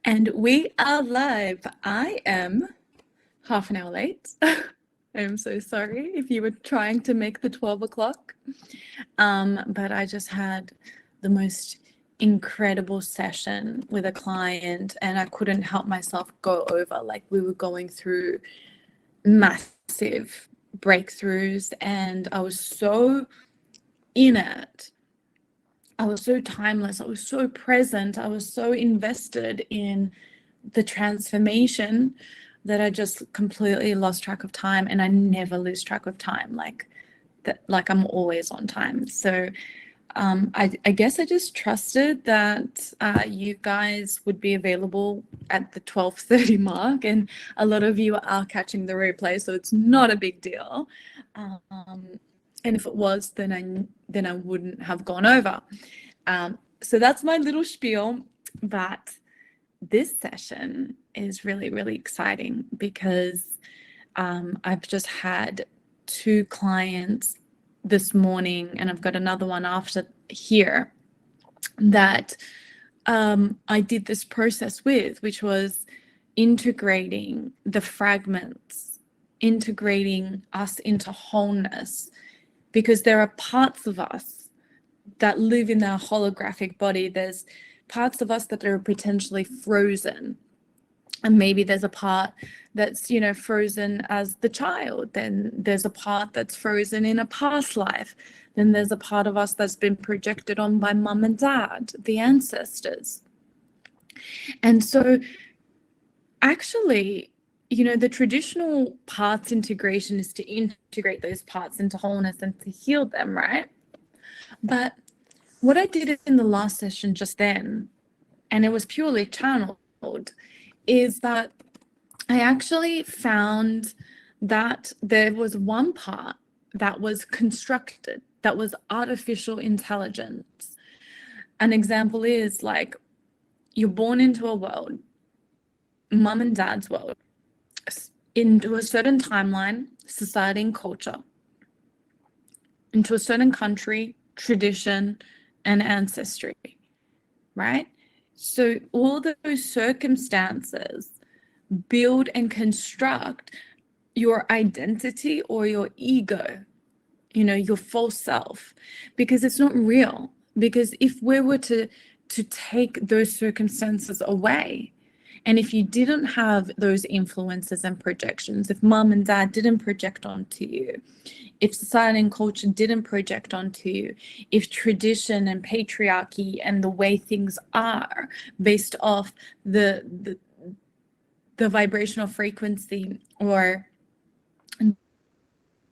And we are live. I am half an hour late. I am so sorry if you were trying to make the 12 o'clock. But I just had the most incredible session with a client and I couldn't help myself go over. Like, we were going through massive breakthroughs and I was so in it. I was so timeless. I was so present. I was so invested in the transformation that I just completely lost track of time. And I never lose track of time, like that. Like, I'm always on time. So I guess I just trusted that you guys would be available at the 12:30 mark, and a lot of you are catching the replay, so it's not a big deal. And if it was, then I wouldn't have gone over. So that's my little spiel. But this session is really, really exciting because I've just had 2 clients this morning, and I've got another one after here that I did this process with, which was integrating the fragments, integrating us into wholeness, because there are parts of us that live in our holographic body. There's parts of us that are potentially frozen. And maybe there's a part that's, frozen as the child. Then there's a part that's frozen in a past life. Then there's a part of us that's been projected on by mum and dad, the ancestors. And so actually, the traditional parts integration is to integrate those parts into wholeness and to heal them, right? But what I did in the last session just then, and it was purely channeled, is that I actually found that there was one part that was constructed, that was artificial intelligence. An example is, like, you're born into a world, mum and dad's world, into a certain timeline, society and culture, into a certain country, tradition, and ancestry, right? So all those circumstances build and construct your identity or your ego, your false self, because it's not real. Because if we were to take those circumstances away, and if you didn't have those influences and projections, if mum and dad didn't project onto you, if society and culture didn't project onto you, if tradition and patriarchy and the way things are based off the vibrational frequency or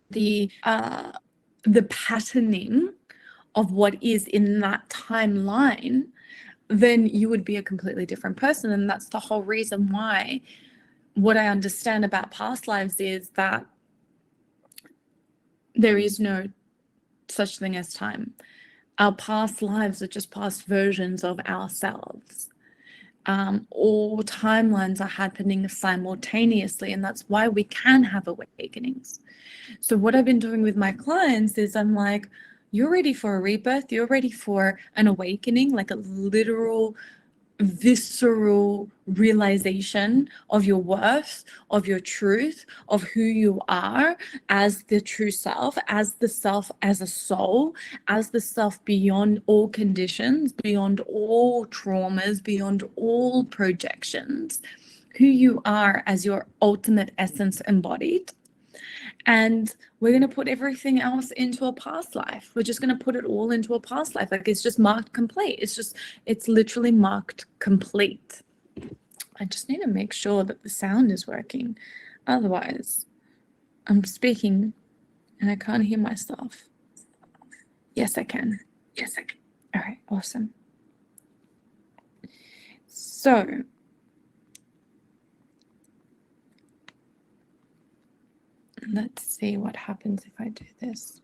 the patterning of what is in that timeline, then you would be a completely different person. And that's the whole reason why what I understand about past lives is that there is no such thing as time. Our past lives are just past versions of ourselves. All timelines are happening simultaneously, and that's why we can have awakenings. So what I've been doing with my clients is I'm like, you're ready for a rebirth, you're ready for an awakening, like a literal visceral realization of your worth, of your truth, of who you are as the true self, as the self, as a soul, as the self beyond all conditions, beyond all traumas, beyond all projections, who you are as your ultimate essence embodied. And we're going to put everything else into a past life. We're just going to put it all into a past life. Like, it's just marked complete. It's literally marked complete. I just need to make sure that the sound is working. Otherwise, I'm speaking and I can't hear myself. Yes, I can. All right, awesome. So let's see what happens if I do this.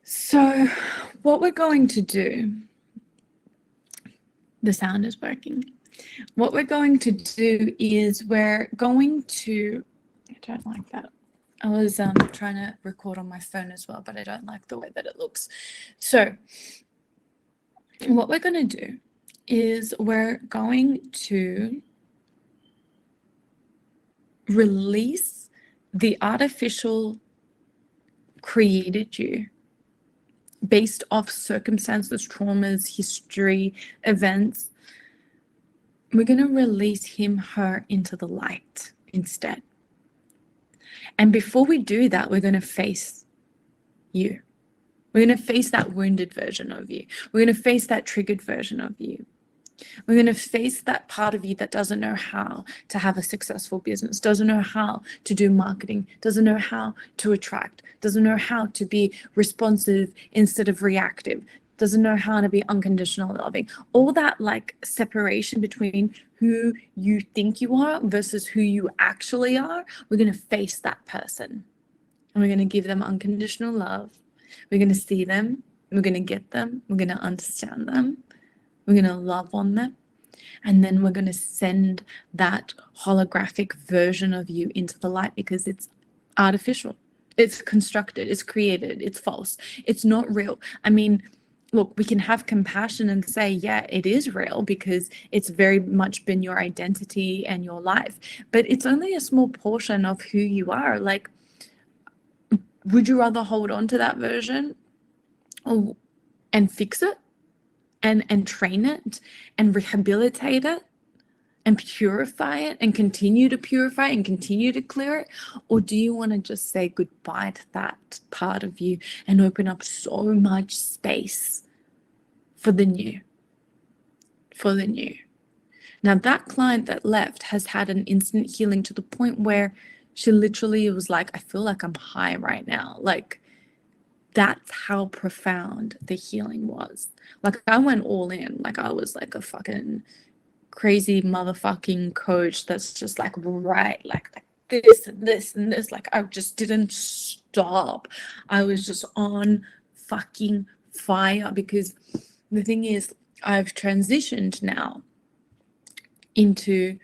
So what we're going to do, the sound is working. What we're going to do is we're going to, I don't like that. I was trying to record on my phone as well, but I don't like the way that it looks. So what we're going to do is we're going to release the artificial created you based off circumstances, traumas, history, events. We're going to release him, her into the light instead. And before we do that, we're going to face you. We're going to face that wounded version of you. We're going to face that triggered version of you. We're going to face that part of you that doesn't know how to have a successful business, doesn't know how to do marketing, doesn't know how to attract, doesn't know how to be responsive instead of reactive, doesn't know how to be unconditional loving. All that like separation between who you think you are versus who you actually are, we're going to face that person. And we're going to give them unconditional love. We're going to see them. We're going to get them. We're going to understand them. We're going to love on them. And then we're going to send that holographic version of you into the light because it's artificial. It's constructed. It's created. It's false. It's not real. I mean, look, we can have compassion and say, yeah, it is real because it's very much been your identity and your life. But it's only a small portion of who you are. Like, would you rather hold on to that version and fix it and train it and rehabilitate it and purify it and continue to purify and continue to clear it? Or do you want to just say goodbye to that part of you and open up so much space for the new? For the new. Now, that client that left has had an instant healing to the point where she literally was like, I feel like I'm high right now. Like, that's how profound the healing was. Like, I went all in. Like, I was like a fucking crazy motherfucking coach that's just like, right, like this and this and this. Like, I just didn't stop. I was just on fucking fire because the thing is, I've transitioned now into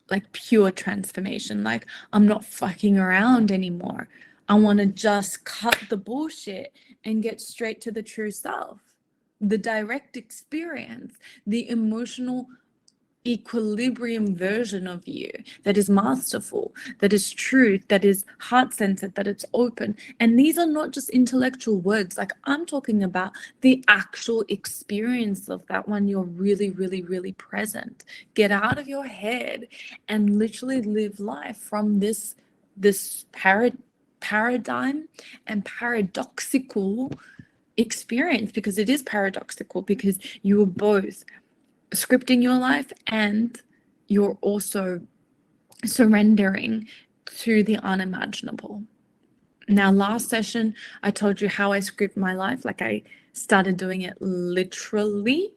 like pure transformation. Like, I'm not fucking around anymore. I want to just cut the bullshit and get straight to the true self, the direct experience, the emotional equilibrium version of you that is masterful, that is truth, that is heart-centered, that it's open. And these are not just intellectual words. Like, I'm talking about the actual experience of that when you're really, really, really present. Get out of your head and literally live life from this paradigm and paradoxical experience, because it is paradoxical, because you are both scripting your life and you're also surrendering to the unimaginable. Now, last session, I told you how I script my life. Like, I started doing it literally,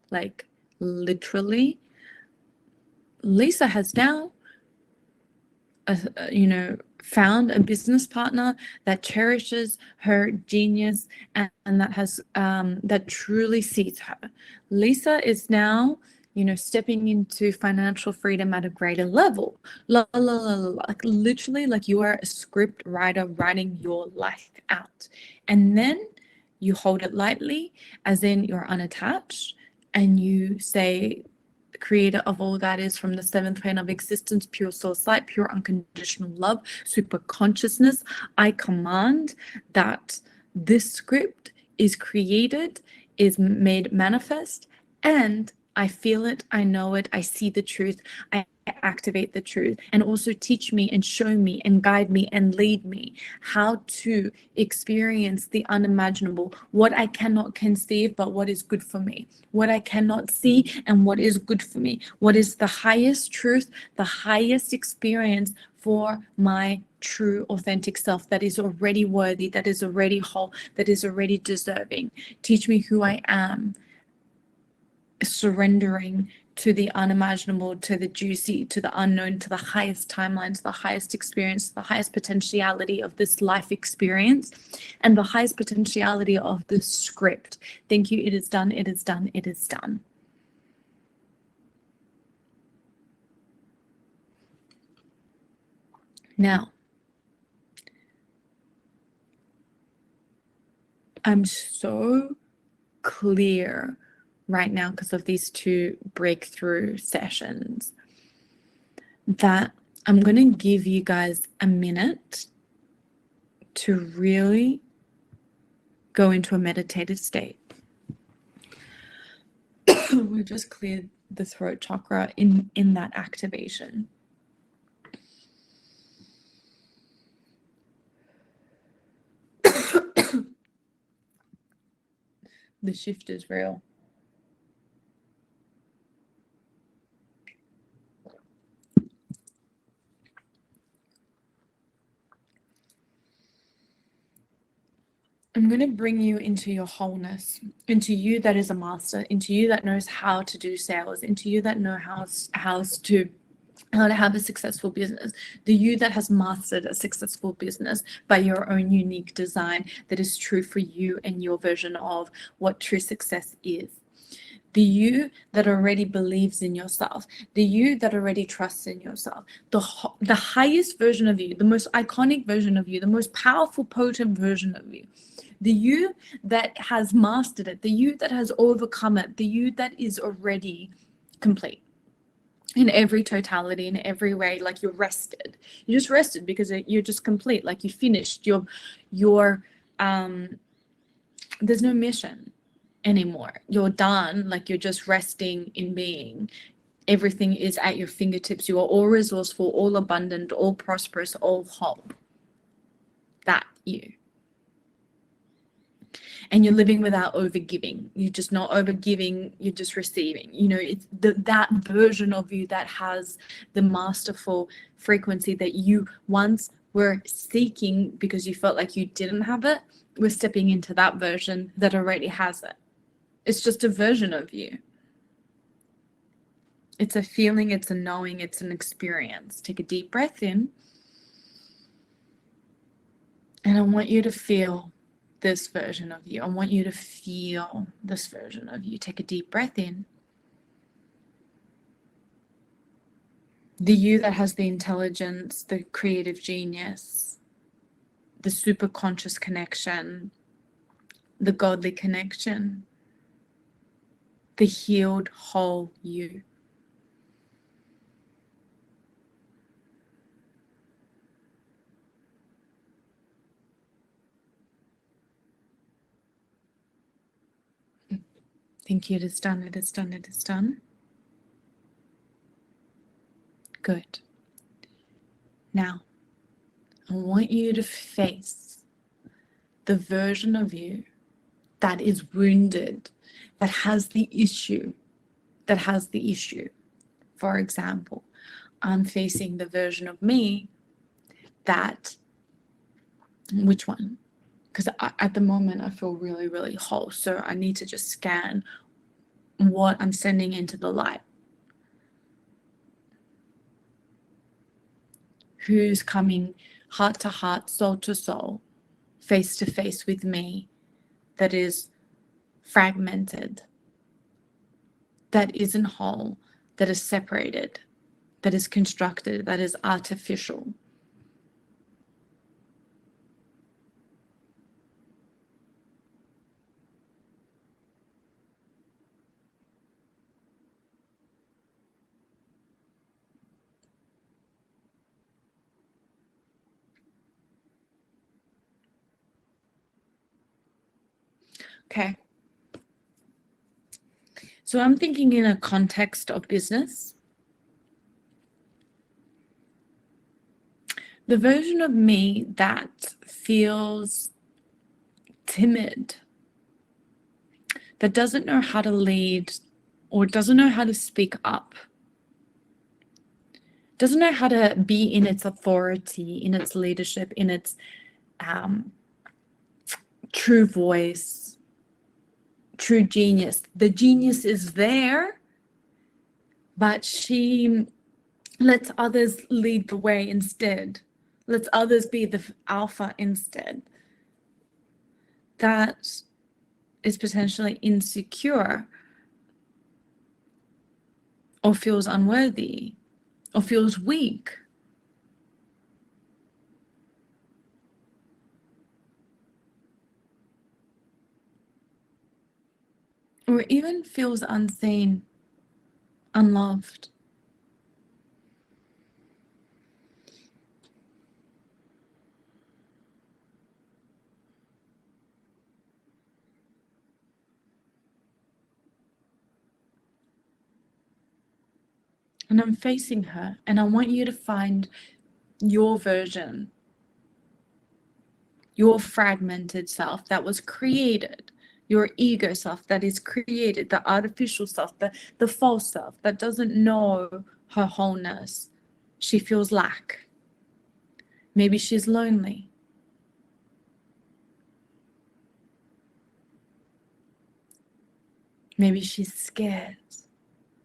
like literally. Lisa has now, found a business partner that cherishes her genius and that has that truly sees her. Lisa is now, stepping into financial freedom at a greater level. Like, literally, like you are a script writer writing your life out. And then you hold it lightly, as in you're unattached, and you say, creator of all that is from the seventh plane of existence, pure source light, pure unconditional love, super consciousness, I command that this script is created, is made manifest, and I feel it, I know it, I see the truth, I activate the truth, and also teach me and show me and guide me and lead me how to experience the unimaginable, what I cannot conceive, but what is good for me, what I cannot see and what is good for me, what is the highest truth, the highest experience for my true authentic self that is already worthy, that is already whole, that is already deserving. Teach me who I am, surrendering to the unimaginable, to the juicy, to the unknown, to the highest timeline, to the highest experience, to the highest potentiality of this life experience, and the highest potentiality of this script. Thank you. It is done. It is done. It is done. Now, I'm so clear right now because of these 2 breakthrough sessions that I'm going to give you guys a minute to really go into a meditative state. We've just cleared the throat chakra in that activation. The shift is real. I'm going to bring you into your wholeness, into you that is a master, into you that knows how to do sales, into you that know how to have a successful business, the you that has mastered a successful business by your own unique design that is true for you and your version of what true success is. The you that already believes in yourself, the you that already trusts in yourself, the highest version of you, the most iconic version of you, the most powerful, potent version of you, the you that has mastered it, the you that has overcome it, the you that is already complete in every totality, in every way. Like you're rested. You just rested because you're just complete. Like you finished. You're there's no mission anymore. You're done. Like you're just resting in being. Everything is at your fingertips. You are all resourceful, all abundant, all prosperous, all whole. That you. And you're living without overgiving. You're just not overgiving, you're just receiving. You know, it's that version of you that has the masterful frequency that you once were seeking because you felt like you didn't have it. We're stepping into that version that already has it. It's just a version of you. It's a feeling, it's a knowing, it's an experience. Take a deep breath in. And I want you to feel this version of you. I want you to feel this version of you. Take a deep breath in. The you that has the intelligence, the creative genius, the super conscious connection, the godly connection, the healed whole you. Thank you. It is done. It is done. It is done. Good. Now, I want you to face the version of you that is wounded, that has the issue, For example, I'm facing the version of me that, which one? Because at the moment I feel really, really whole. So I need to just scan what I'm sending into the light. Who's coming heart to heart, soul to soul, face to face with me that is fragmented, that isn't whole, that is separated, that is constructed, that is artificial. Okay. So I'm thinking in a context of business. The version of me that feels timid, that doesn't know how to lead or doesn't know how to speak up, doesn't know how to be in its authority, in its leadership, in its true voice, true genius. The genius is there, but she lets others lead the way instead, lets others be the alpha instead. That is potentially insecure, or feels unworthy, or feels weak. Or even feels unseen, unloved. And I'm facing her, and I want you to find your version, your fragmented self that was created, your ego self that is created, the artificial self, the false self that doesn't know her wholeness. She feels lack. Maybe she's lonely. Maybe she's scared.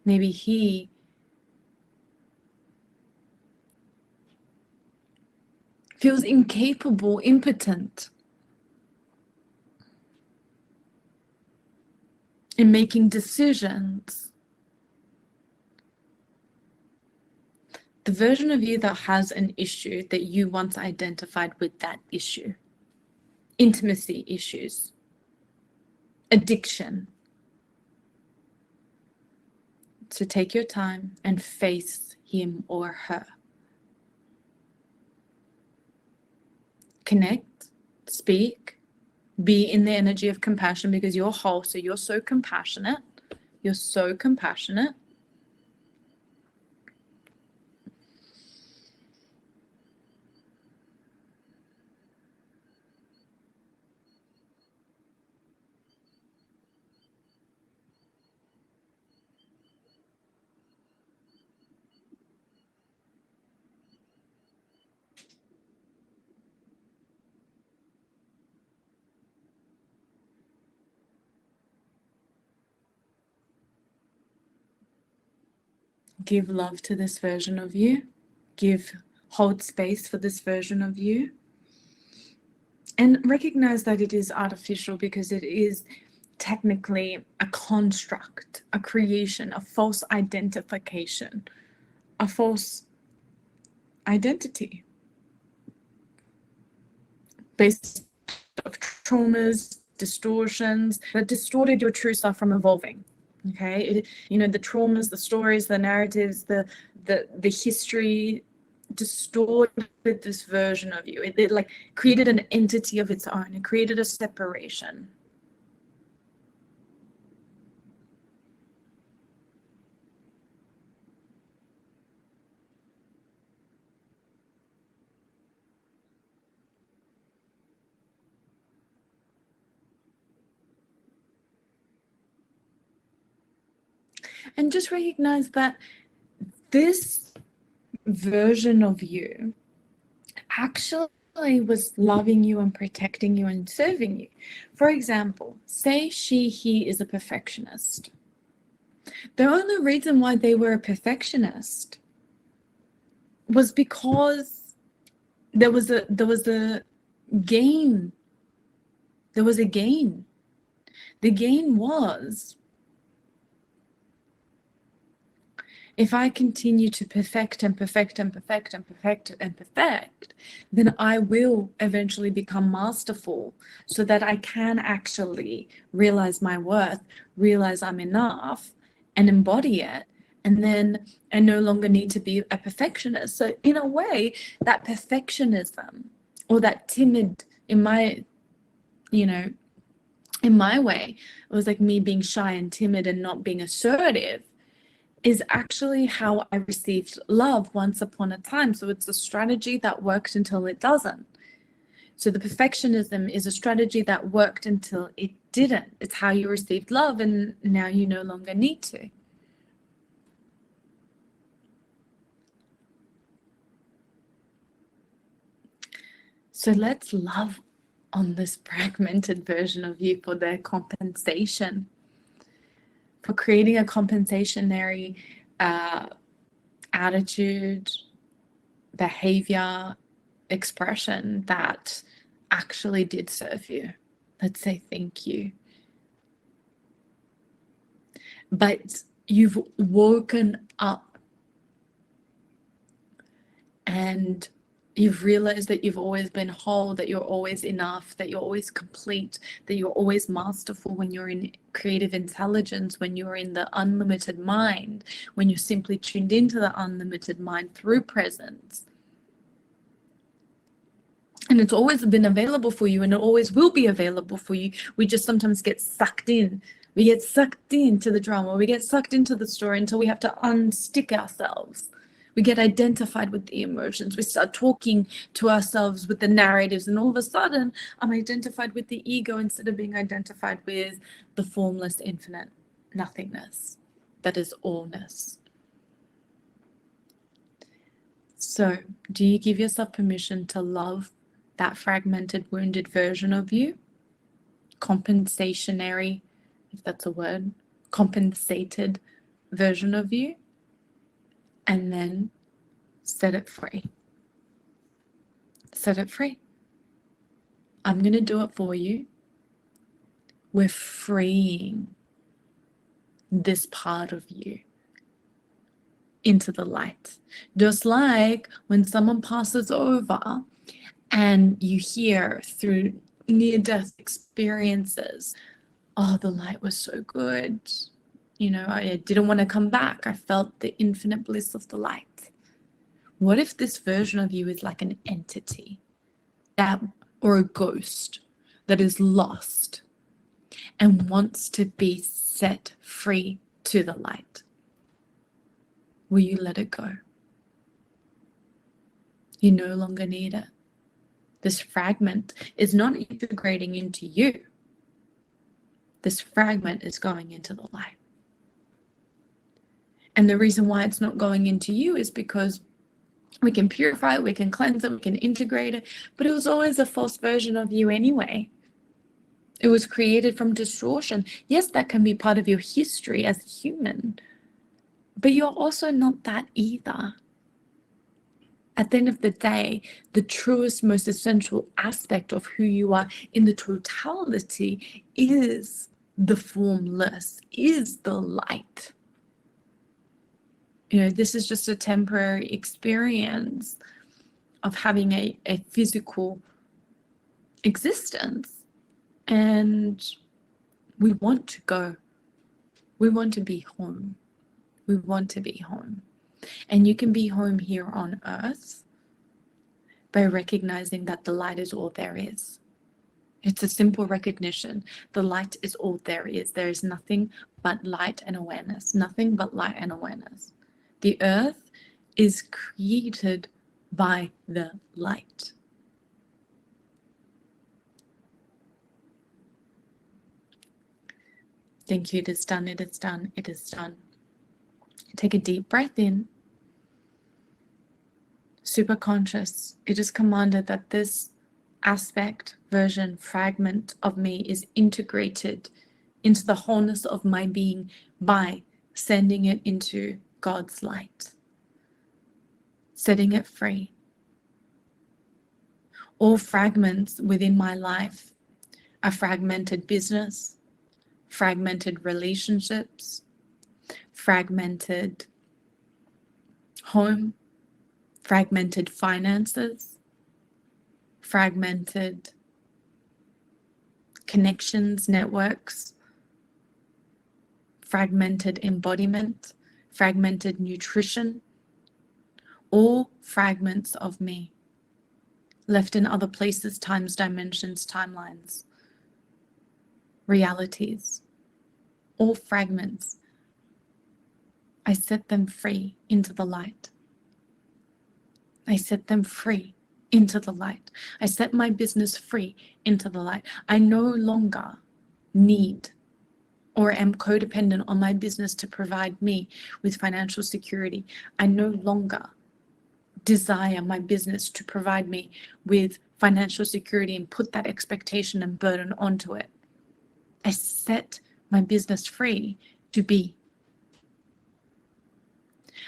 Maybe he feels incapable, impotent in making decisions. The version of you that has an issue that you once identified with that issue. Intimacy issues. Addiction. So take your time and face him or her. Connect, speak, be in the energy of compassion, because you're whole, so you're so compassionate. You're so compassionate. Give love to this version of you. Hold space for this version of you. And recognize that it is artificial, because it is technically a construct, a creation, a false identification, a false identity based on traumas, distortions that distorted your true self from evolving. Okay, the traumas, the stories, the narratives, the history distorted this version of you. It like created an entity of its own. It created a separation. And just recognize that this version of you actually was loving you and protecting you and serving you. For example, say he is a perfectionist. The only reason why they were a perfectionist was because there was a gain. There was a gain. The gain was, if I continue to perfect and perfect and perfect and perfect and perfect, then I will eventually become masterful, so that I can actually realize my worth, realize I'm enough, and embody it. And then I no longer need to be a perfectionist. So in a way, that perfectionism, or that timid, in my way, it was like me being shy and timid and not being assertive, is actually how I received love once upon a time. So it's a strategy that worked until it doesn't. So the perfectionism is a strategy that worked until it didn't. It's how you received love, and now you no longer need to. So let's love on this fragmented version of you for their compensation, for creating a compensatory attitude, behavior, expression that actually did serve you. Let's say thank you. But you've woken up and you've realized that you've always been whole, that you're always enough, that you're always complete, that you're always masterful when you're in creative intelligence, when you're in the unlimited mind, when you're simply tuned into the unlimited mind through presence. And it's always been available for you, and it always will be available for you. We just sometimes get sucked in. We get sucked into the drama. We get sucked into the story until we have to unstick ourselves. We get identified with the emotions. We start talking to ourselves with the narratives, and all of a sudden, I'm identified with the ego instead of being identified with the formless, infinite nothingness that is allness. So, do you give yourself permission to love that fragmented, wounded version of you? Compensationary, if that's a word, compensated version of you, and then set it free. Set it free. I'm going to do it for you. We're freeing this part of you into the light. Just like when someone passes over and you hear through near-death experiences, oh, the light was so good. You know, I didn't want to come back. I felt the infinite bliss of the light. What if this version of you is like an entity that, or a ghost that is lost and wants to be set free to the light? Will you let it go? You no longer need it. This fragment is not integrating into you. This fragment is going into the light. And the reason why it's not going into you is because we can purify it, we can cleanse it, we can integrate it, but it was always a false version of you anyway. It was created from distortion. Yes, that can be part of your history as a human, but you're also not that either. At the end of the day, the truest, most essential aspect of who you are in the totality is the formless, is the light. You know, this is just a temporary experience of having a physical existence. And we want to go. We want to be home. We want to be home. And you can be home here on earth by recognizing that the light is all there is. It's a simple recognition. The light is all there is. There is nothing but light and awareness. Nothing but light and awareness. The earth is created by the light. Thank you. It is done. It is done. It is done. Take a deep breath in. Super conscious. It is commanded that this aspect, version, fragment of me is integrated into the wholeness of my being by sending it into God's light, setting it free. All fragments within my life, a fragmented business, fragmented relationships, fragmented home, fragmented finances, fragmented connections, networks, fragmented embodiment, fragmented nutrition, all fragments of me, left in other places, times, dimensions, timelines, realities, all fragments. I set them free into the light. I set them free into the light. I set my business free into the light. I no longer need or am codependent on my business to provide me with financial security. I no longer desire my business to provide me with financial security and put that expectation and burden onto it. I set my business free to be.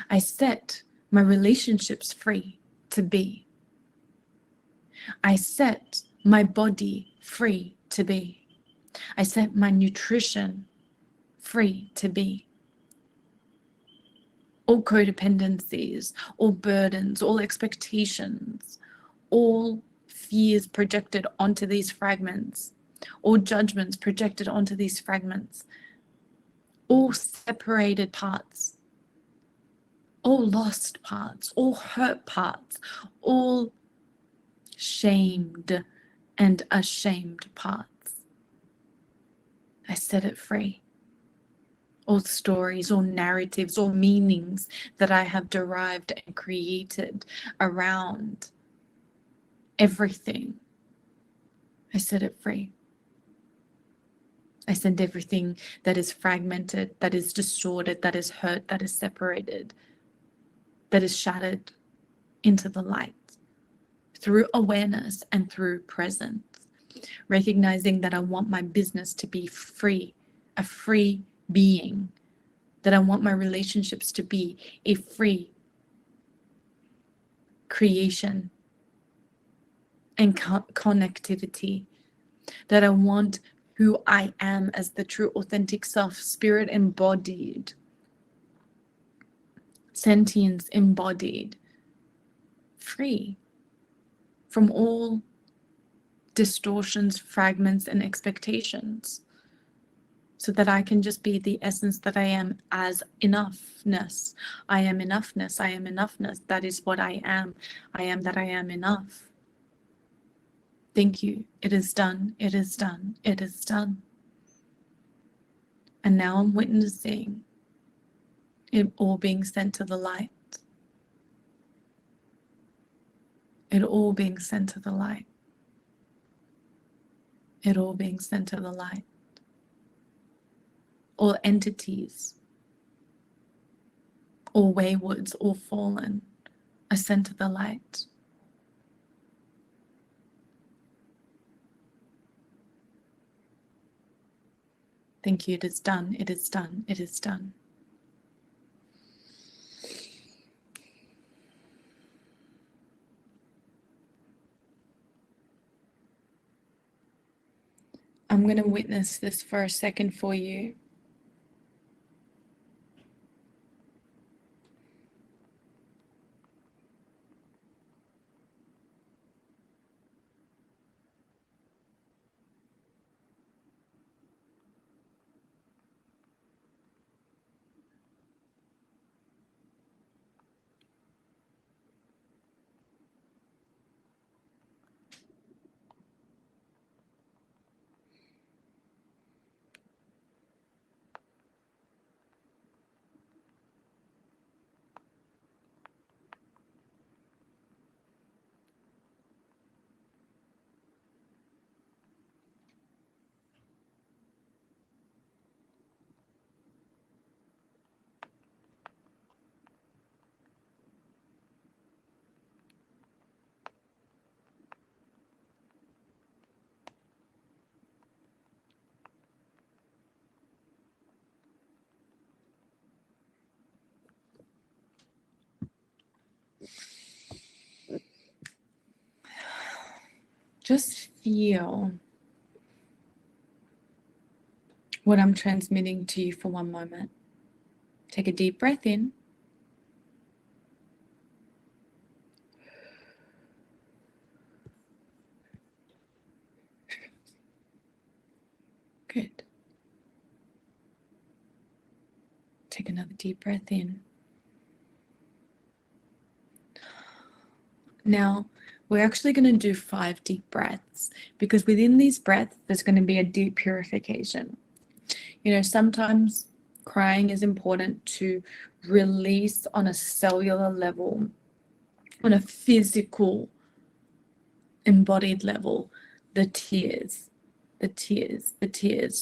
I set my relationships free to be. I set my body free to be. I set my nutrition free to be. All codependencies, all burdens, all expectations, all fears projected onto these fragments, all judgments projected onto these fragments, all separated parts, all lost parts, all hurt parts, all shamed and ashamed parts. I set it free. All stories, all narratives, all meanings that I have derived and created around everything, I set it free. I send everything that is fragmented, that is distorted, that is hurt, that is separated, that is shattered into the light through awareness and through presence. Recognizing that I want my business to be free, a free being, that I want my relationships to be a free creation and connectivity, that I want who I am as the true authentic self, spirit embodied, sentience embodied, free from all distortions, fragments, and expectations, so that I can just be the essence that I am as enoughness. I am enoughness. I am enoughness. That is what I am. I am that I am enough. Thank you. It is done. It is done. It is done. And now I'm witnessing it all being sent to the light. It all being sent to the light. It all being sent to the light. All entities, all waywards, all fallen, are sent to the light. Thank you. It is done. It is done. It is done. I'm going to witness this for a second for you. Just feel what I'm transmitting to you for one moment. Take a deep breath in. Good. Take another deep breath in. Now, we're actually going to do 5 deep breaths, because within these breaths, there's going to be a deep purification. You know, sometimes crying is important to release on a cellular level, on a physical, embodied level, the tears,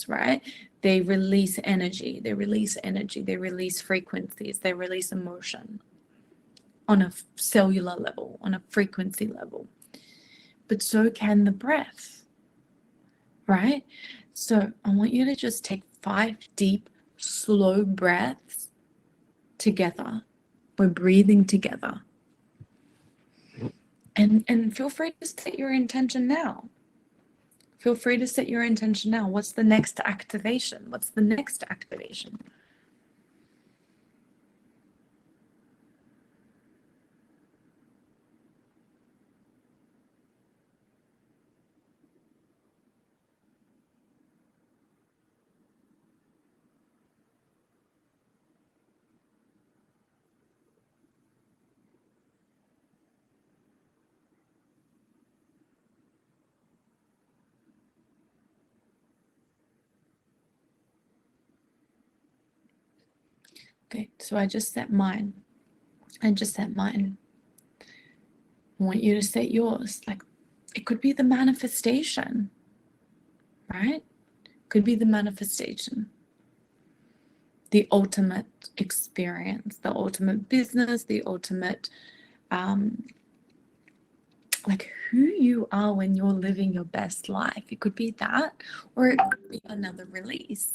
right? They release energy, they release frequencies, they release emotion on a cellular level, on a frequency level. But so can the breath, right? So I want you to just take 5 deep, slow breaths together. We're breathing together. And feel free to set your intention now. Feel free to set your intention now. What's the next activation? What's the next activation? Okay, so I just set mine. I want you to set yours. Like, it could be the manifestation, right? Could be the manifestation, the ultimate experience, the ultimate business, the ultimate, like who you are when you're living your best life. It could be that, or it could be another release.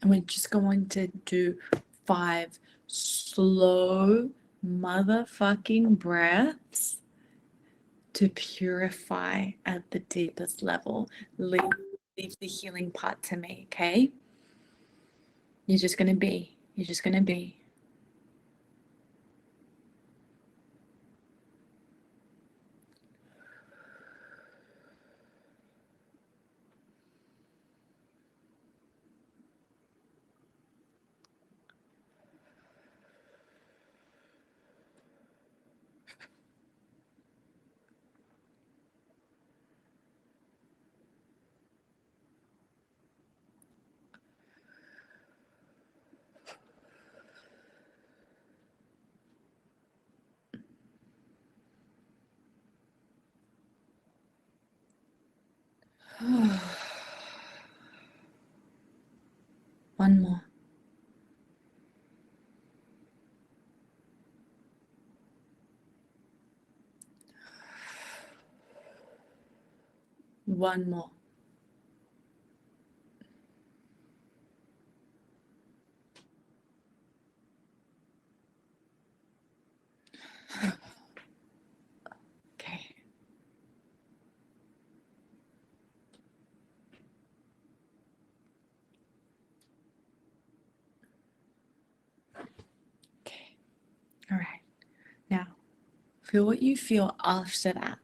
And we're just going to do 5 slow motherfucking breaths to purify at the deepest level. Leave the healing part to me, okay? You're just going to be. You're just going to be. One more. One more. Okay. Okay. All right. Now, feel what you feel after that.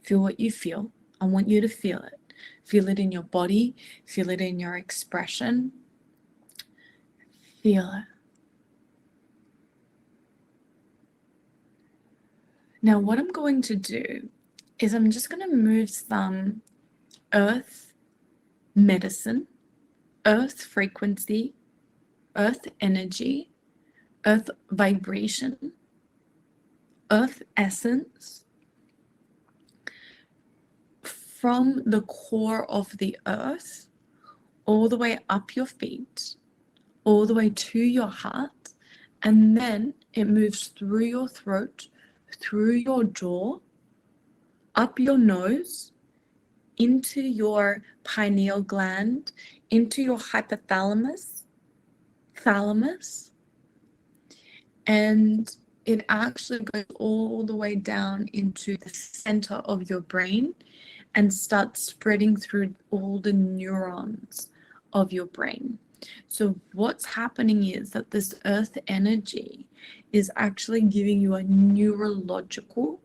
Feel what you feel. I want you to feel it. Feel it in your body. Feel it in your expression. Feel it. Now, what I'm going to do is I'm just going to move some earth medicine, earth frequency, earth energy, earth vibration, earth essence from the core of the earth all the way up your feet, all the way to your heart, and then it moves through your throat, through your jaw, up your nose, into your pineal gland, into your hypothalamus, thalamus, and it actually goes all the way down into the center of your brain and starts spreading through all the neurons of your brain. So what's happening is that this earth energy is actually giving you a neurological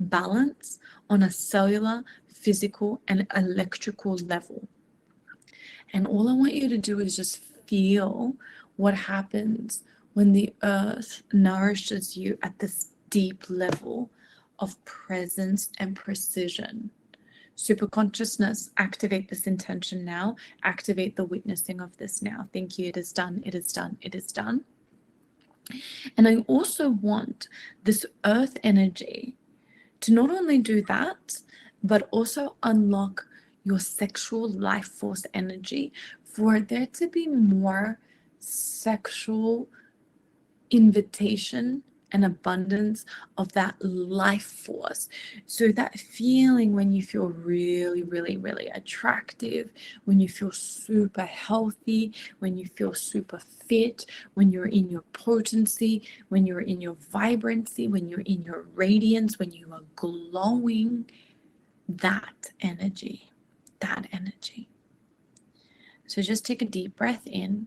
balance on a cellular, physical, and electrical level. And all I want you to do is just feel what happens when the earth nourishes you at this deep level of presence and precision. Super consciousness, activate this intention now. Activate the witnessing of this now. Thank you. It is done. It is done. It is done. And I also want this earth energy to not only do that, but also unlock your sexual life force energy for there to be more sexual invitation an abundance of that life force. So that feeling when you feel really, really, really attractive, when you feel super healthy, when you feel super fit, when you're in your potency, when you're in your vibrancy, when you're in your radiance, when you are glowing, that energy, that energy. So just take a deep breath in.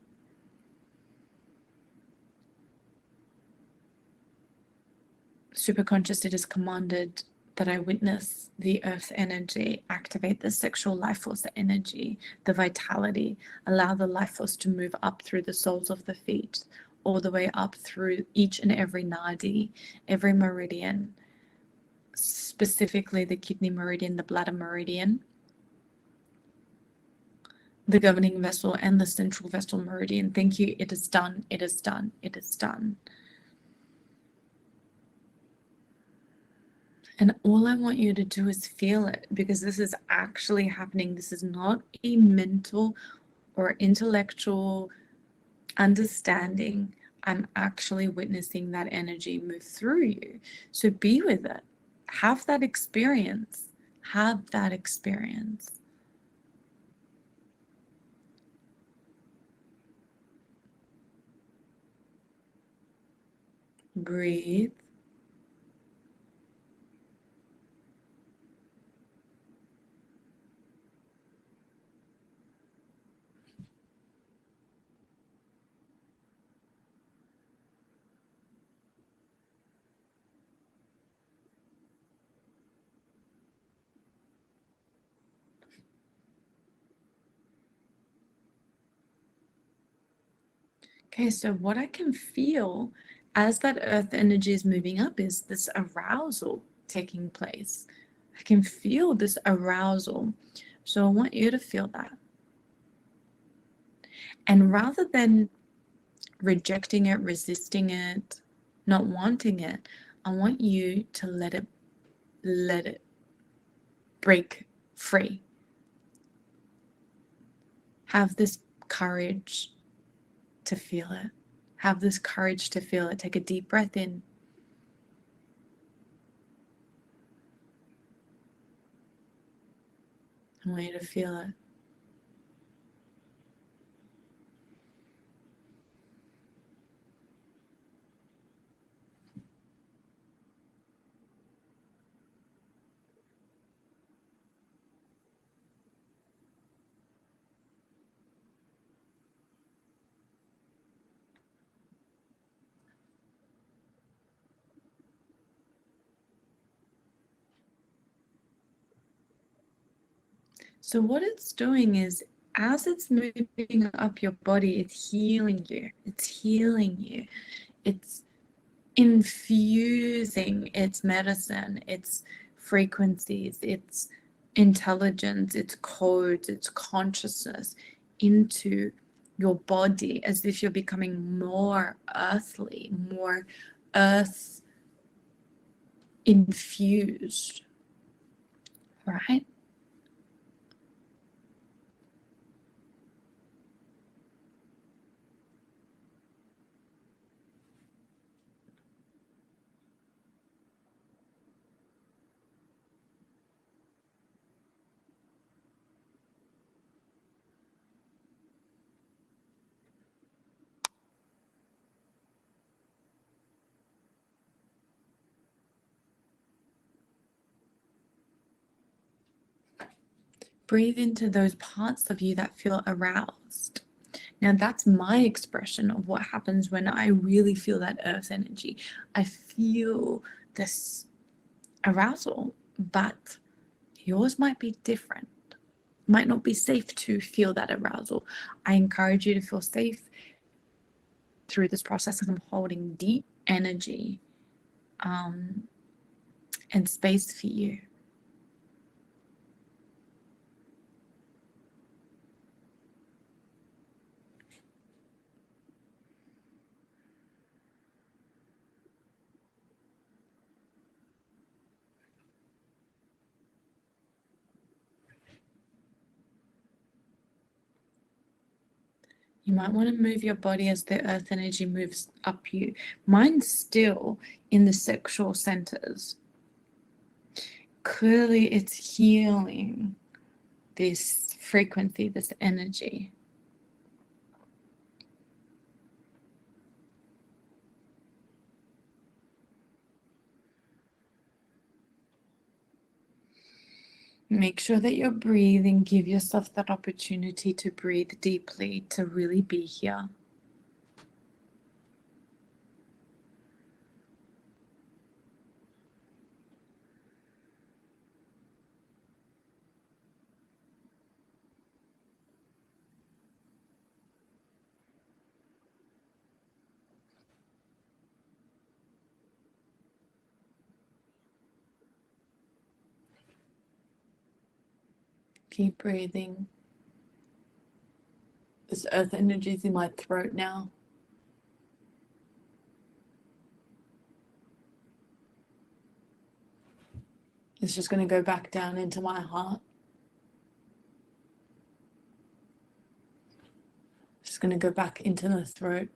Superconscious, it is commanded that I witness the earth's energy, activate the sexual life force energy, the vitality, allow the life force to move up through the soles of the feet, all the way up through each and every nadi, every meridian, specifically the kidney meridian, the bladder meridian, the governing vessel, and the central vessel meridian. Thank you. It is done. It is done. It is done. And all I want you to do is feel it, because this is actually happening. This is not a mental or intellectual understanding. I'm actually witnessing that energy move through you. So be with it. Have that experience. Have that experience. Breathe. Okay, so what I can feel as that earth energy is moving up is this arousal taking place. I can feel this arousal. So I want you to feel that. And rather than rejecting it, resisting it, not wanting it, I want you to let it break free. Have this courage to feel it. Have this courage to feel it. Take a deep breath in. I want you to feel it. So what it's doing is, as it's moving up your body, it's healing you. It's healing you. It's infusing its medicine, its frequencies, its intelligence, its codes, its consciousness into your body, as if you're becoming more earthly, more earth infused, right? Breathe into those parts of you that feel aroused. Now, that's my expression of what happens when I really feel that earth energy. I feel this arousal, but yours might be different. Might not be safe to feel that arousal. I encourage you to feel safe through this process, and I'm holding deep energy and space for you. You might want to move your body as the earth energy moves up you. Mine's still in the sexual centers. Clearly, it's healing this frequency, this energy. Make sure that you're breathing. Give yourself that opportunity to breathe deeply, to really be here. Keep breathing. This earth energy is in my throat now. It's just going to go back down into my heart. Just going to go back into the throat.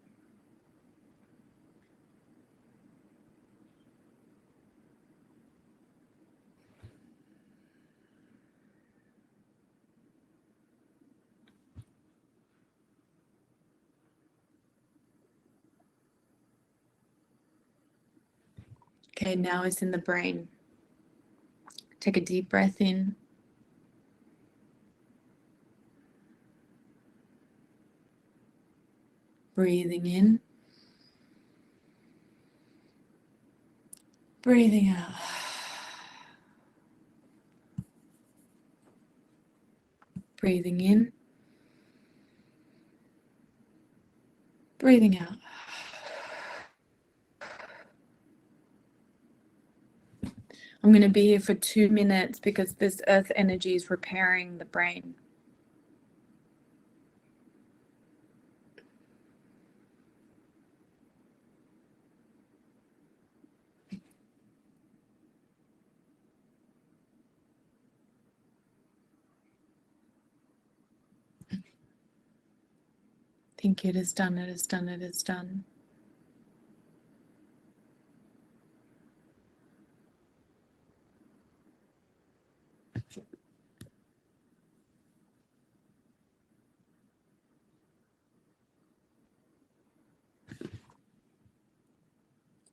Okay, now it's in the brain. Take a deep breath in. Breathing in. Breathing out. Breathing in. Breathing out. I'm going to be here for 2 minutes because this earth energy is repairing the brain. Think it is done, it is done, it is done.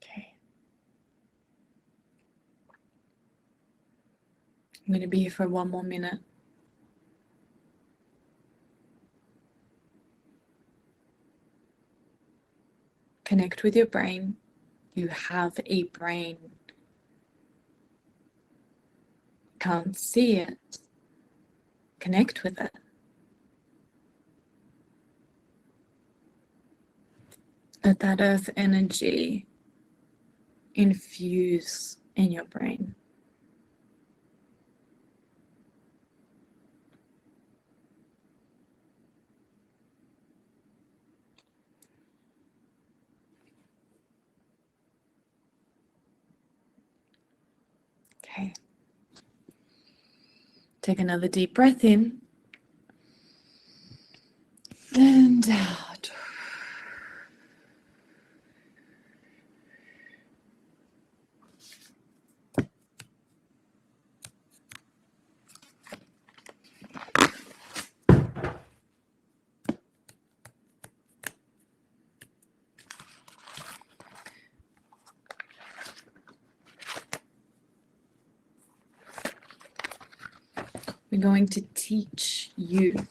Okay. I'm going to be here for 1 more minute. Connect with your brain. You have a brain. Can't see it. Connect with it. Let that earth energy infuse in your brain. Okay. Take another deep breath in and out. We're going to teach you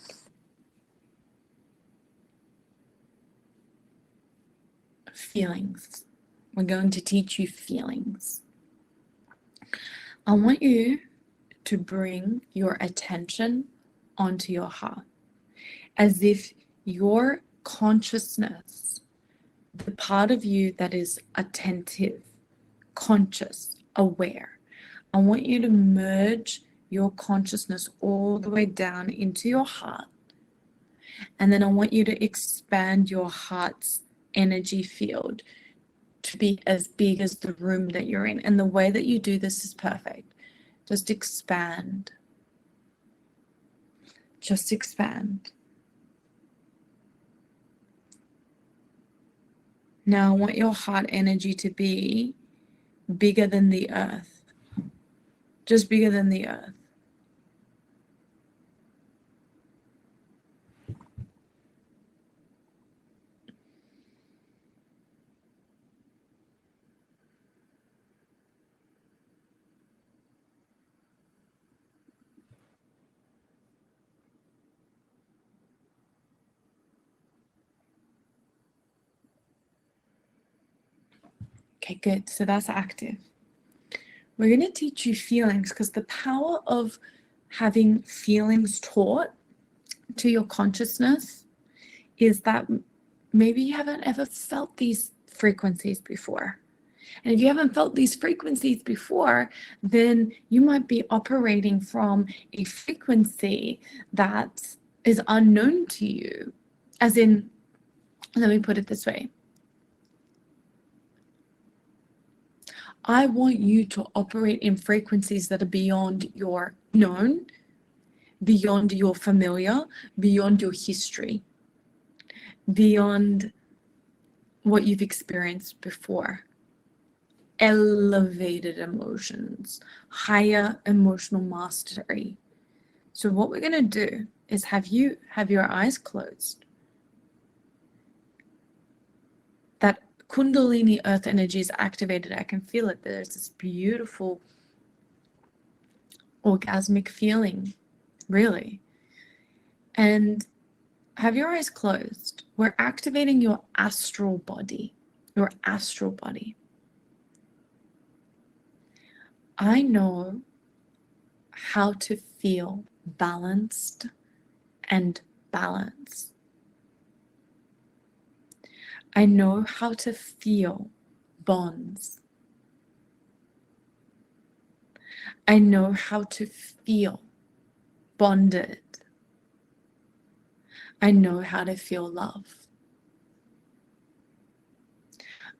feelings. We're going to teach you feelings. I want you to bring your attention onto your heart as if your consciousness, the part of you that is attentive, conscious, aware, I want you to merge your consciousness all the way down into your heart. And then I want you to expand your heart's energy field to be as big as the room that you're in. And the way that you do this is perfect. Just expand. Just expand. Now I want your heart energy to be bigger than the earth, just bigger than the earth. Okay, good. So that's active. We're going to teach you feelings, because the power of having feelings taught to your consciousness is that maybe you haven't ever felt these frequencies before. And if you haven't felt these frequencies before, then you might be operating from a frequency that is unknown to you. As in, let me put it this way. I want you to operate in frequencies that are beyond your known, beyond your familiar, beyond your history, beyond what you've experienced before. Elevated emotions, higher emotional mastery. So what we're going to do is have your eyes closed. That Kundalini earth energy is activated. I can feel it. There's this beautiful orgasmic feeling, really. And have your eyes closed. We're activating your astral body. Your astral body. I know how to feel balanced and balance. I know how to feel bonds. I know how to feel bonded. I know how to feel love.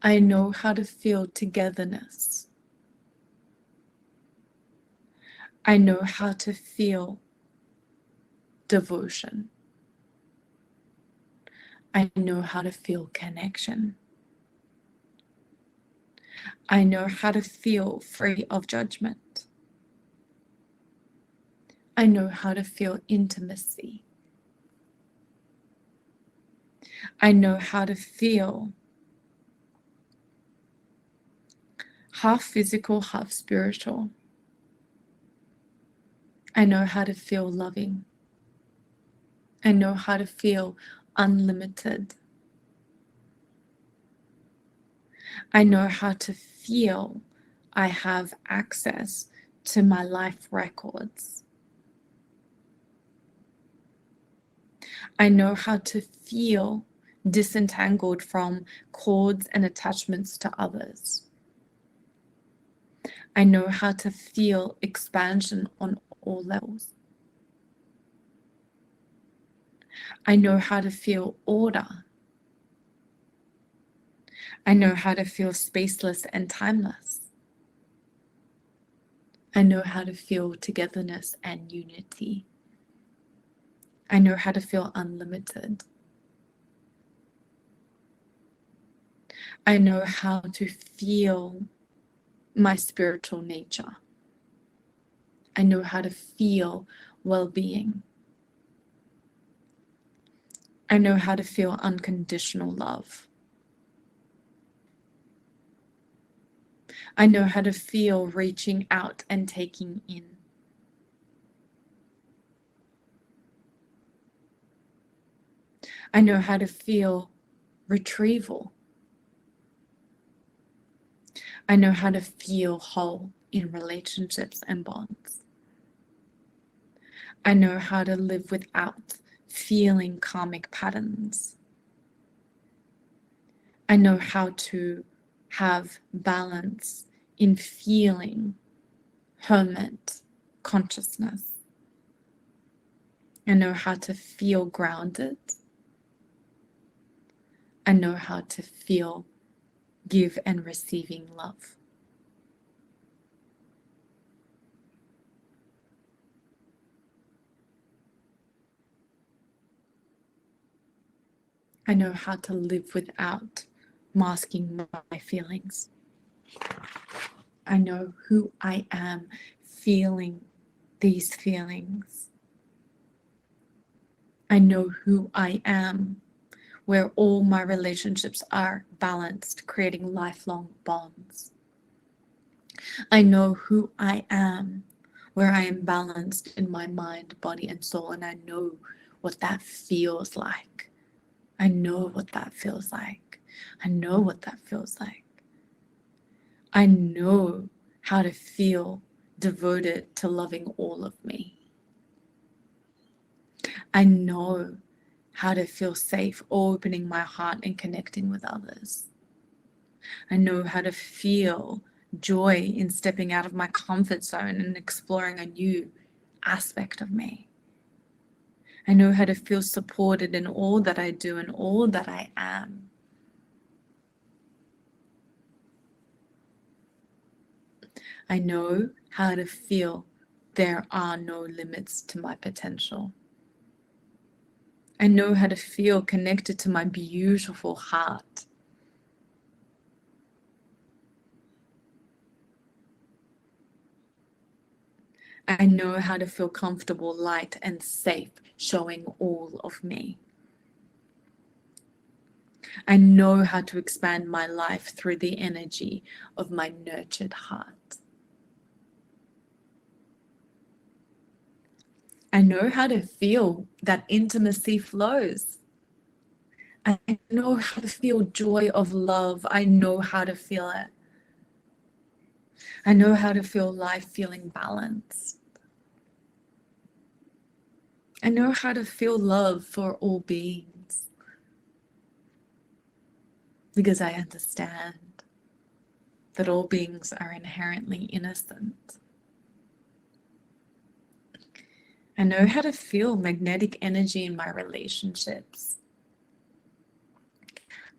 I know how to feel togetherness. I know how to feel devotion. I know how to feel connection. I know how to feel free of judgment. I know how to feel intimacy. I know how to feel half physical, half spiritual. I know how to feel loving. I know how to feel unlimited. I know how to feel I have access to my life records. I know how to feel disentangled from cords and attachments to others. I know how to feel expansion on all levels. I know how to feel order. I know how to feel spaceless and timeless. I know how to feel togetherness and unity. I know how to feel unlimited. I know how to feel my spiritual nature. I know how to feel well-being. I know how to feel unconditional love. I know how to feel reaching out and taking in. I know how to feel retrieval. I know how to feel whole in relationships and bonds. I know how to live without feeling karmic patterns. I know how to have balance in feeling hermit consciousness. I know how to feel grounded. I know how to feel give and receiving love. I know how to live without masking my feelings. I know who I am feeling these feelings. I know who I am where all my relationships are balanced, creating lifelong bonds. I know who I am where I am balanced in my mind, body, and soul, and I know what that feels like. I know what that feels like. I know what that feels like. I know how to feel devoted to loving all of me. I know how to feel safe opening my heart and connecting with others. I know how to feel joy in stepping out of my comfort zone and exploring a new aspect of me. I know how to feel supported in all that I do and all that I am. I know how to feel there are no limits to my potential. I know how to feel connected to my beautiful heart. I know how to feel comfortable, light, and safe showing all of me. I know how to expand my life through the energy of my nurtured heart. I know how to feel that intimacy flows. I know how to feel joy of love. I know how to feel it. I know how to feel life feeling balanced. I know how to feel love for all beings because I understand that all beings are inherently innocent. I know how to feel magnetic energy in my relationships.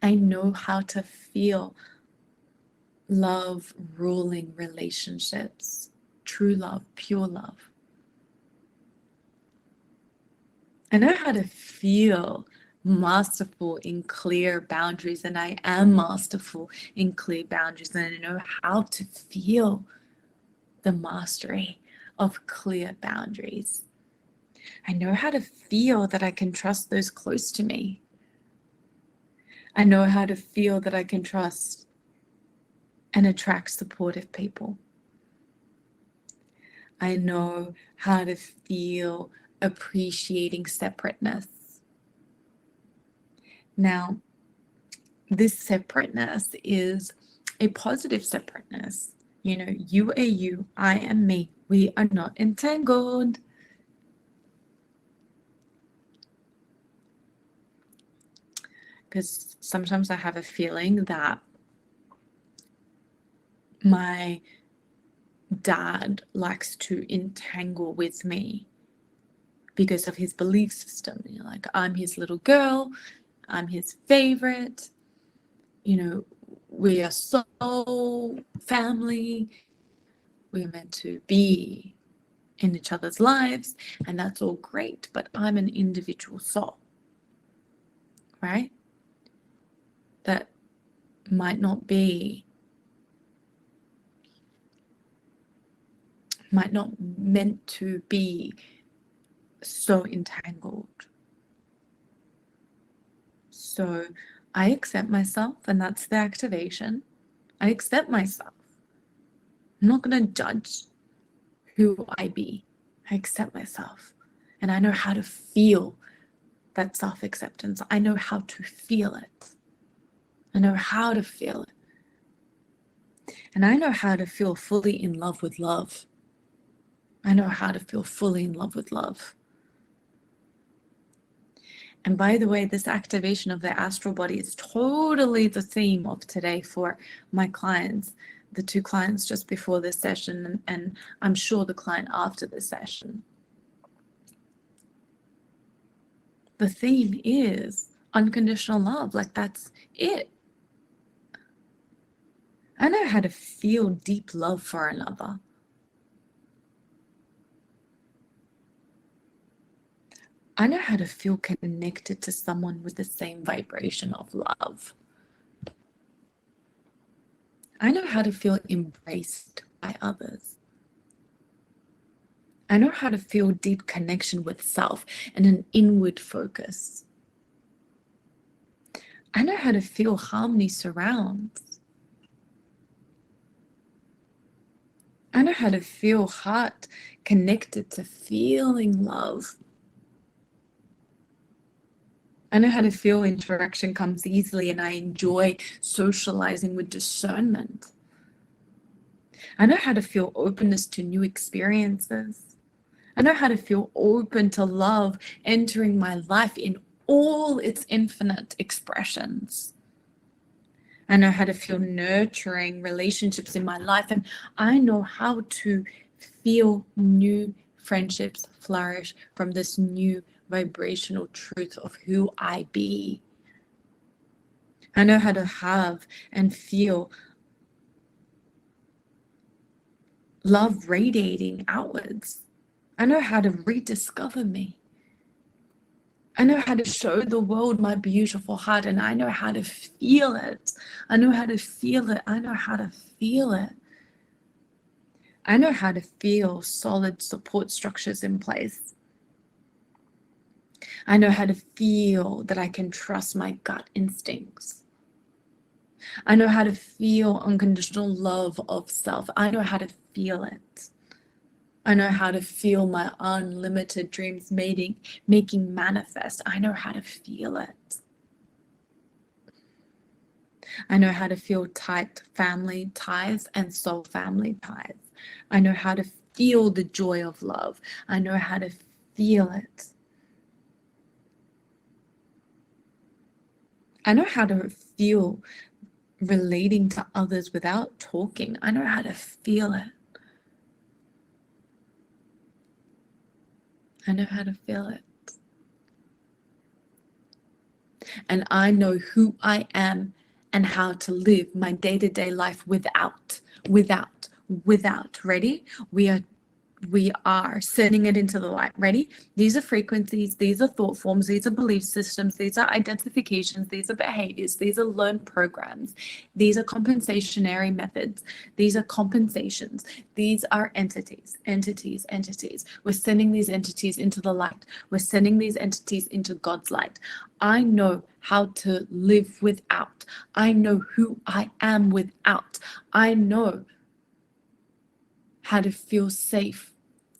I know how to feel love ruling relationships, true love, pure love. I know how to feel masterful in clear boundaries, and I am masterful in clear boundaries, and I know how to feel the mastery of clear boundaries. I know how to feel that I can trust those close to me. I know how to feel that I can trust and attract supportive people. I know how to feel appreciating separateness. Now, this separateness is a positive separateness. You know, you are you, I am me. We are not entangled. Because sometimes I have a feeling that my dad likes to entangle with me because of his belief system. You know, like, I'm his little girl, I'm his favorite, you know, we are soul family, we're meant to be in each other's lives, and that's all great, but I'm an individual soul, right? That might not meant to be so entangled. So I accept myself, and that's the activation. I accept myself. I'm not going to judge who I be. I accept myself, and I know how to feel that self-acceptance. I know how to feel it. I know how to feel it. And I know how to feel fully in love with love. I know how to feel fully in love with love. And by the way, this activation of the astral body is totally the theme of today for my clients, the two clients just before this session, and I'm sure the client after this session. The theme is unconditional love. Like, that's it. I know how to feel deep love for another. I know how to feel connected to someone with the same vibration of love. I know how to feel embraced by others. I know how to feel deep connection with self and an inward focus. I know how to feel harmony surrounds. I know how to feel heart connected to feeling love. I know how to feel interaction comes easily, and I enjoy socializing with discernment. I know how to feel openness to new experiences. I know how to feel open to love entering my life in all its infinite expressions. I know how to feel nurturing relationships in my life, and I know how to feel new friendships flourish from this new vibrational truth of who I be. I know how to have and feel love radiating outwards. I know how to rediscover me. I know how to show the world my beautiful heart, and I know how to feel it. I know how to feel it. I know how to feel it. I know how to feel solid support structures in place. I know how to feel that I can trust my gut instincts. I know how to feel unconditional love of self. I know how to feel it. I know how to feel my unlimited dreams making manifest. I know how to feel it. I know how to feel tight family ties and soul family ties. I know how to feel the joy of love. I know how to feel it. I know how to feel relating to others without talking. I know how to feel it. I know how to feel it. And I know who I am and how to live my day-to-day life without. Ready? We are sending it into the light. Ready? These are frequencies, these are thought forms, these are belief systems, these are identifications, these are behaviors, these are learned programs, these are compensationary methods, these are compensations, these are entities. We're sending these entities into the light. We're sending these entities into God's light. I know how to live without. I know who I am without. I know how to feel safe,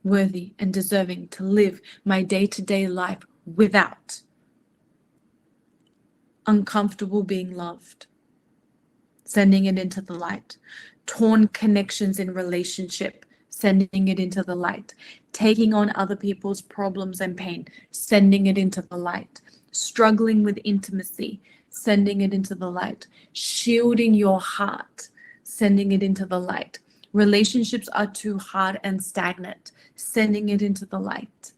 worthy, and deserving to live my day-to-day life without. Uncomfortable being loved, sending it into the light. Torn connections in relationship, sending it into the light. Taking on other people's problems and pain, sending it into the light. Struggling with intimacy, sending it into the light. Shielding your heart, sending it into the light. Relationships are too hard and stagnant, sending it into the light.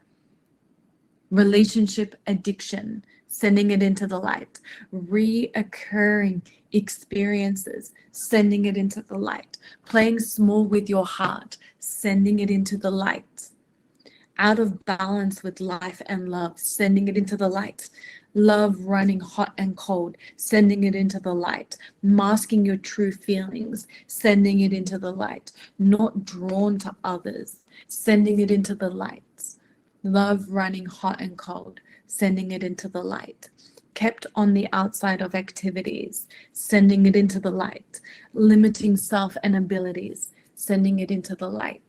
Relationship addiction, sending it into the light. Reoccurring experiences, sending it into the light. Playing small with your heart, sending it into the light. Out of balance with life and love, sending it into the light. Love running hot and cold, sending it into the light. Masking your true feelings, sending it into the light. Not drawn to others, sending it into the light. Love running hot and cold, sending it into the light. Kept on the outside of activities, sending it into the light. Limiting self and abilities, sending it into the light.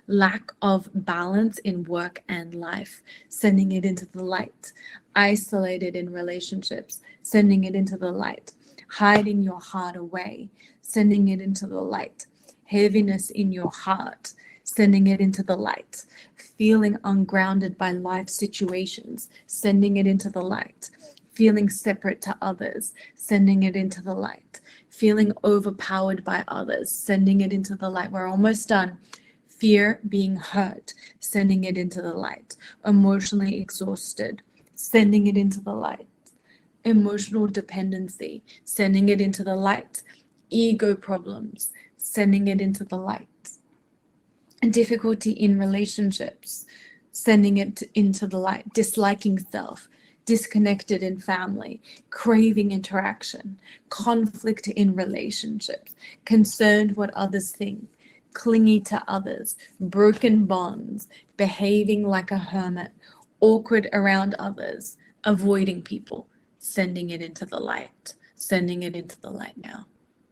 Lack of balance in work and life, sending it into the light. Isolated in relationships, sending it into the light. Hiding your heart away, sending it into the light. Heaviness in your heart, sending it into the light. Feeling ungrounded by life situations, sending it into the light. Feeling separate to others, sending it into the light. Feeling overpowered by others, sending it into the light. We're almost done. Fear being hurt, sending it into the light. Emotionally exhausted, sending it into the light. Emotional dependency, sending it into the light. Ego problems, sending it into the light. And difficulty in relationships, sending it into the light. Disliking self, disconnected in family, craving interaction, conflict in relationships, concerned what others think, clingy to others, broken bonds, behaving like a hermit, awkward around others, avoiding people, sending it into the light, sending it into the light now,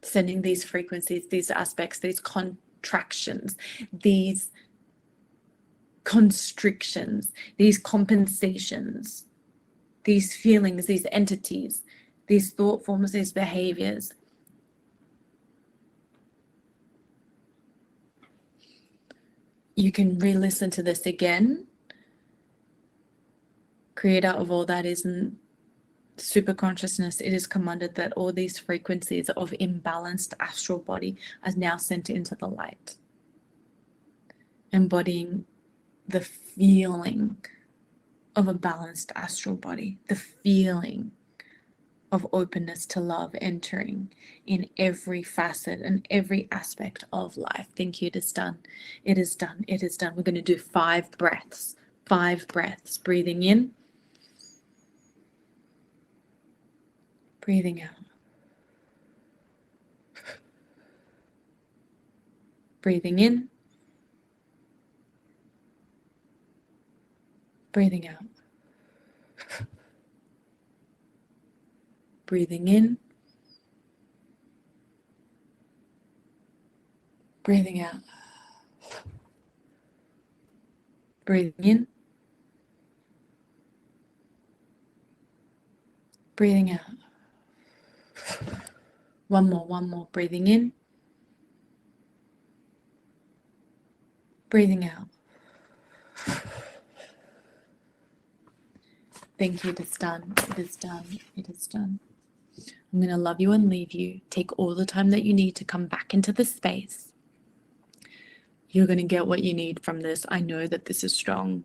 sending these frequencies, these aspects, these contractions, these constrictions, these compensations, these feelings, these entities, these thought forms, these behaviors. You can re-listen to this again. Creator of all that isn't super consciousness, it is commanded that all these frequencies of imbalanced astral body are now sent into the light, embodying the feeling of a balanced astral body, the feeling of openness to love entering in every facet and every aspect of life. Thank you. It is done. It is done. It is done. We're going to do 5 breaths. 5 breaths. Breathing in. Breathing out. Breathing in. Breathing out. Breathing in. Breathing out. Breathing in. Breathing out. One more. Breathing in. Breathing out. Thank you. It is done. It is done. It is done. I'm going to love you and leave you. Take all the time that you need to come back into the space. You're going to get what you need from this. I know that this is strong.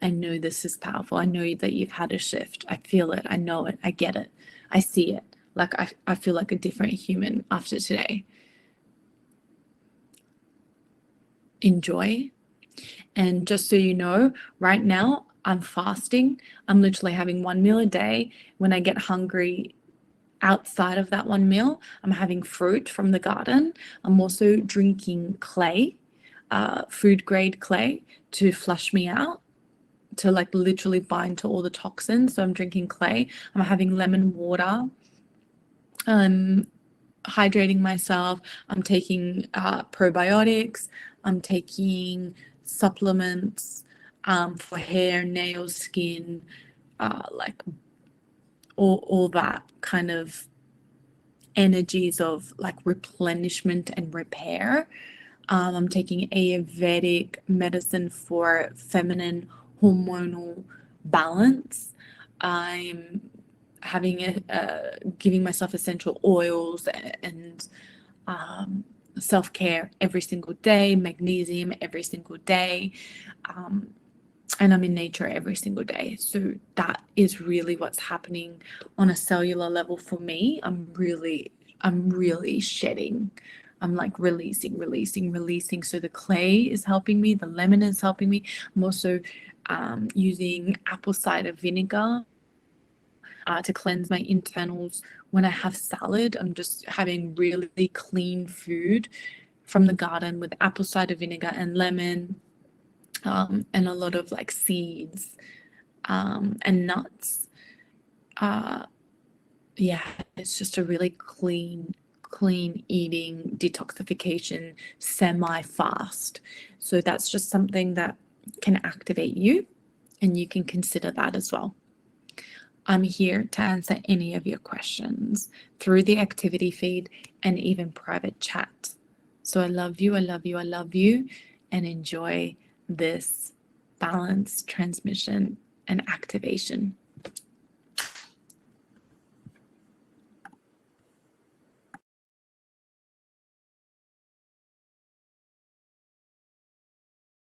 I know this is powerful. I know that you've had a shift. I feel it. I know it. I get it. I see it. Like I feel like a different human after today. Enjoy. And just so you know, right now I'm fasting. I'm literally having 1 meal a day. When I get hungry outside of that 1 meal, I'm having fruit from the garden. I'm also drinking clay, food grade clay, to flush me out, to like literally bind to all the toxins. So I'm drinking clay. I'm having lemon water. I'm hydrating myself. I'm taking probiotics. I'm taking supplements for hair, nails, skin, like all that kind of energies of like replenishment and repair. I'm taking Ayurvedic medicine for feminine hormonal balance. I'm having giving myself essential oils and self-care every single day, magnesium every single day, and I'm in nature every single day. So that is really what's happening on a cellular level for me. I'm really shedding. I'm like releasing. So the clay is helping me, the lemon is helping me. I'm also using apple cider vinegar to cleanse my internals. When I have salad, I'm just having really clean food from the garden with apple cider vinegar and lemon, and a lot of like seeds and nuts. Yeah, it's just a really clean eating, detoxification, semi-fast. So that's just something that can activate you, and you can consider that as well. I'm here to answer any of your questions through the activity feed and even private chat. So I love you, and enjoy this balance, transmission, and activation.